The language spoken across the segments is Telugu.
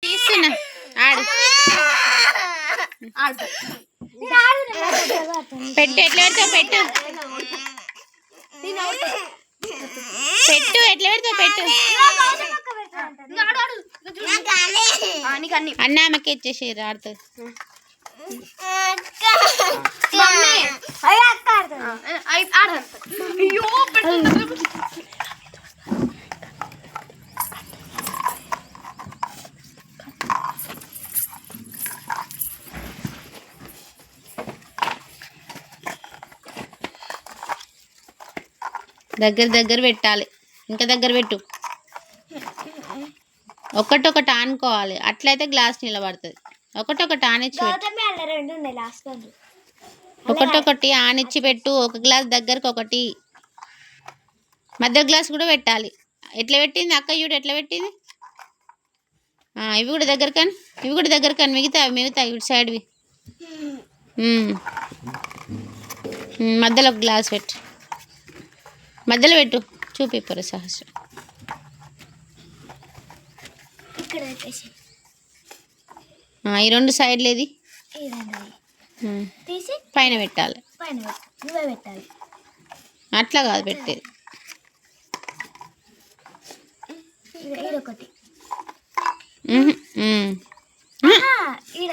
తీస్తున్నా ఆడు పెట్టు ఎట్లా పెడతావు పెట్టు పెట్టు ఎట్లా పెడతావు పెట్టు అన్న ఆమెకి ఇచ్చేసారు ఆడుతుంది దగ్గర దగ్గర పెట్టాలి ఇంకా దగ్గర పెట్టు ఒకటొకటి ఆనుకోవాలి అట్లయితే గ్లాస్ నిలబడుతుంది ఒకటొకటి ఆనిచ్చి ఒకటొకటి ఆనిచ్చి పెట్టు ఒక గ్లాస్ దగ్గరకు ఒకటి మధ్య గ్లాస్ కూడా పెట్టాలి ఎట్లా పెట్టింది అక్క చూడు ఎట్లా పెట్టింది ఇవి కూడా దగ్గర కానీ మిగతా ఇటు సైడ్వి మధ్యలో ఒక గ్లాస్ పెట్టు మధ్యలో పెట్టు చూపిప్పరు సహస్రం ఈ రెండు సైడ్లు ఏది పైన పెట్టాలి అట్లా కాదు పెట్టేది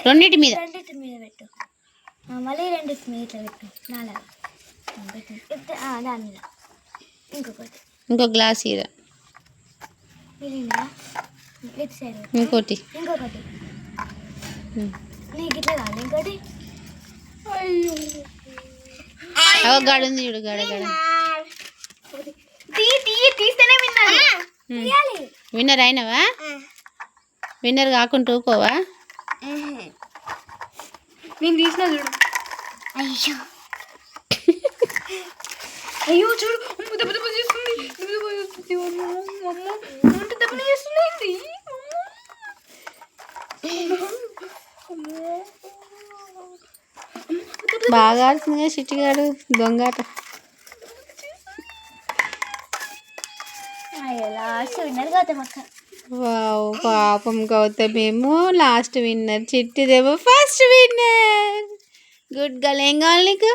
రెండింటి మీద పెట్టు మళ్ళీ రెండింటి మీద ఇట్లా పెట్టు దాని మీద ఇంకో గ్లాస్ ఇరా ఇంకోటి నీకు ఇట్లా కాదు ఇంకోటి గాడు ఉంది చూడు గాడ తీస్తేనే విన్నర్ అయినవా విన్నర్ కాకుండా ఊకోవా నేను తీసిన చూడు అయ్యో అయ్యో చూడు దెబ్బ దెబ్బ చేస్తుంది దెబ్బ చేస్తుంది బాగా ఆడుతుంది చిట్టిగాడు దొంగాట వావ్ పాపం గౌతమ్ ఏమో లాస్ట్ విన్నర్ చిట్టిదేమో ఫస్ట్ విన్నర్ గుడ్ గర్ల్ ఏం కావాలి నీకు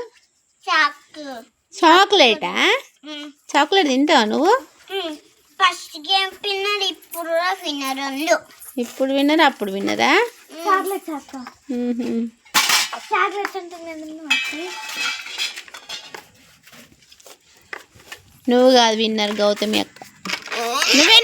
చాక్లెటా చాక్లెట్ తింటావా నువ్వు ఫస్ట్ గేమ్ విన్నర్ ఇప్పుడు విన్నర్ ఇప్పుడు విన్నర్ అప్పుడు విన్నరా చాక్లెట్ నువ్వు కాదు విన్నర్ గౌతమి అక్క నువ్వే